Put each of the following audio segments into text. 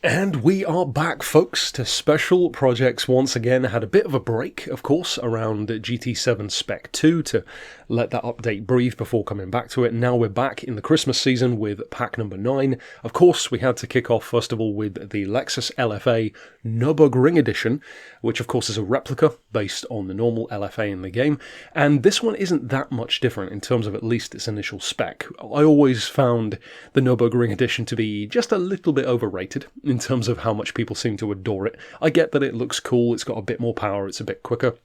And we are back, folks, to special projects once again. Had a bit of a break, of course, around GT7 Spec 2 to let that update breathe before coming back to it. Now we're back in the Christmas season with pack number 9. Of course, we had to kick off, first of all, with the Lexus LFA Nurburgring Edition, which, of course, is a replica based on the normal LFA in the game. And this one isn't that much different in terms of at least its initial spec. I always found the Nurburgring Edition to be just a little bit overrated in terms of how much people seem to adore it. I get that it looks cool, it's got a bit more power, it's a bit quicker,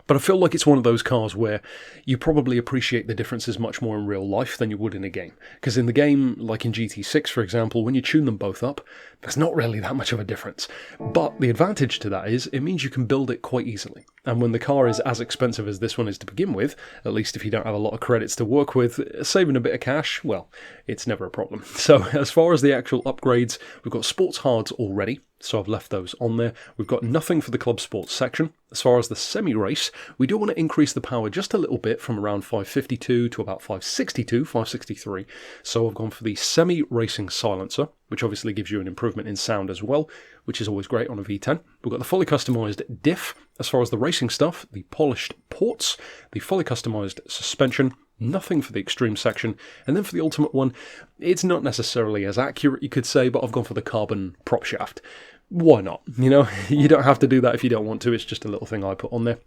but I feel like it's one of those cars where you probably appreciate the differences much more in real life than you would in a game. Because in the game, like in GT6 for example, when you tune them both up, there's not really that much of a difference. But the advantage to that is, it means you can build it quite easily. And when the car is as expensive as this one is to begin with, at least if you don't have a lot of credits to work with, saving a bit of cash, well, it's never a problem. So as far as the actual upgrades, we've got sports hards already, so I've left those on there. We've got nothing for the club sports section. As far as the semi-race, we do want to increase the power just a little bit from around 552 to about 562, 563. So I've gone for the semi-racing silencer, which obviously gives you an improvement in sound as well, which is always great on a V10. We've got the fully customised diff. As far as the racing stuff, the polished ports, the fully customised suspension, nothing for the extreme section, and then for the ultimate one, it's not necessarily as accurate, you could say, but I've gone for the carbon prop shaft. Why not? You know, you don't have to do that if you don't want to, it's just a little thing I put on there.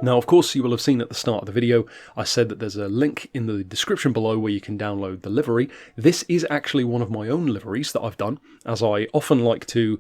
Now, of course, you will have seen at the start of the video, I said that there's a link in the description below where you can download the livery. This is actually one of my own liveries that I've done, as I often like to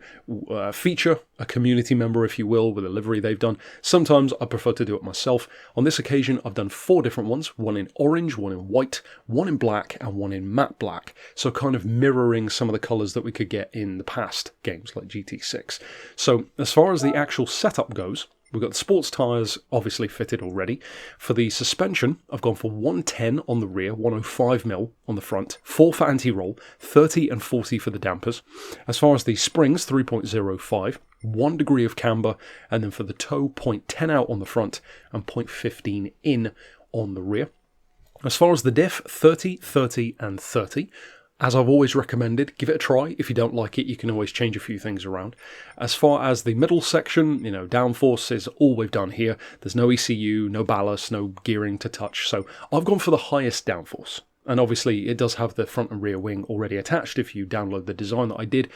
feature a community member, if you will, with a livery they've done. Sometimes I prefer to do it myself. On this occasion, I've done 4 different ones, one in orange, one in white, one in black, and one in matte black. So kind of mirroring some of the colours that we could get in the past games like GT6. So as far as the actual setup goes, we've got the sports tyres obviously fitted already. For the suspension, I've gone for 110 on the rear, 105mm on the front, 4 for anti-roll, 30 and 40 for the dampers. As far as the springs, 3.05, 1 degree of camber, and then for the toe, 0.10 out on the front and 0.15 in on the rear. As far as the diff, 30, 30 and 30. As I've always recommended, give it a try. If you don't like it, you can always change a few things around. As far as the middle section, you know, downforce is all we've done here. There's no ECU, no ballast, no gearing to touch. So I've gone for the highest downforce. And obviously it does have the front and rear wing already attached if you download the design that I did.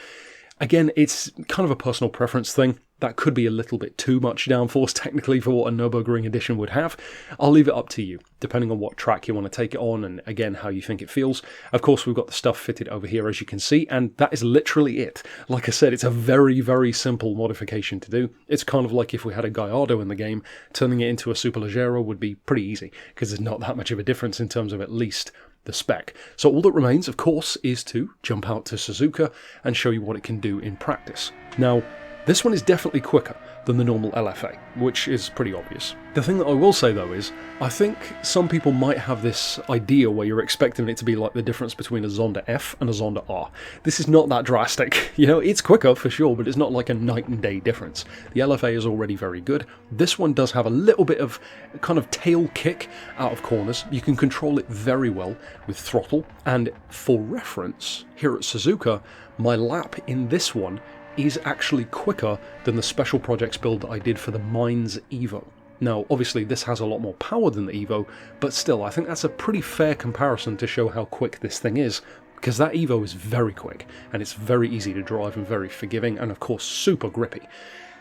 Again, it's kind of a personal preference thing. That could be a little bit too much downforce technically for what a Nurburgring Edition would have. I'll leave it up to you, depending on what track you want to take it on and, again, how you think it feels. Of course, we've got the stuff fitted over here, as you can see, and that is literally it. Like I said, it's a very, very simple modification to do. It's kind of like if we had a Gallardo in the game, turning it into a Superleggera would be pretty easy, because there's not that much of a difference in terms of at least the spec. So all that remains, of course, is to jump out to Suzuka and show you what it can do in practice. Now, this one is definitely quicker than the normal LFA, which is pretty obvious. The thing that I will say though is, I think some people might have this idea where you're expecting it to be like the difference between a Zonda F and a Zonda R. This is not that drastic. You know, it's quicker for sure, but it's not like a night and day difference. The LFA is already very good. This one does have a little bit of kind of tail kick out of corners. You can control it very well with throttle, and for reference, here at Suzuka, my lap in this one is actually quicker than the special projects build that I did for the Mines Evo. Now, obviously this has a lot more power than the Evo, but still, I think that's a pretty fair comparison to show how quick this thing is, because that Evo is very quick, and it's very easy to drive and very forgiving, and of course super grippy.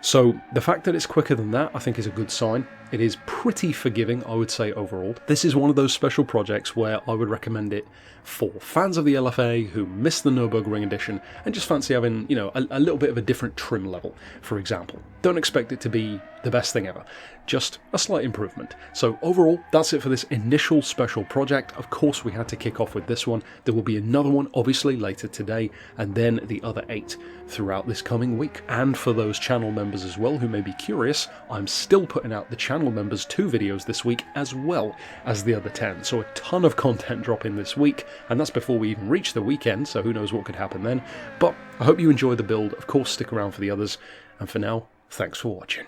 So the fact that it's quicker than that, I think, is a good sign. It is pretty forgiving, I would say, overall. This is one of those special projects where I would recommend it for fans of the LFA who miss the Nurburgring Edition and just fancy having, you know, a little bit of a different trim level, for example. Don't expect it to be the best thing ever, just a slight improvement. So overall, that's it for this initial special project. Of course, we had to kick off with this one. There will be another one, obviously, later today, and then the other 8 throughout this coming week. And for those channel members as well who may be curious, I'm still putting out the channel members 2 videos this week as well as the other 10. So a ton of content dropping this week, and that's before we even reach the weekend, so who knows what could happen then. But I hope you enjoy the build. Of course, stick around for the others, and for now, thanks for watching.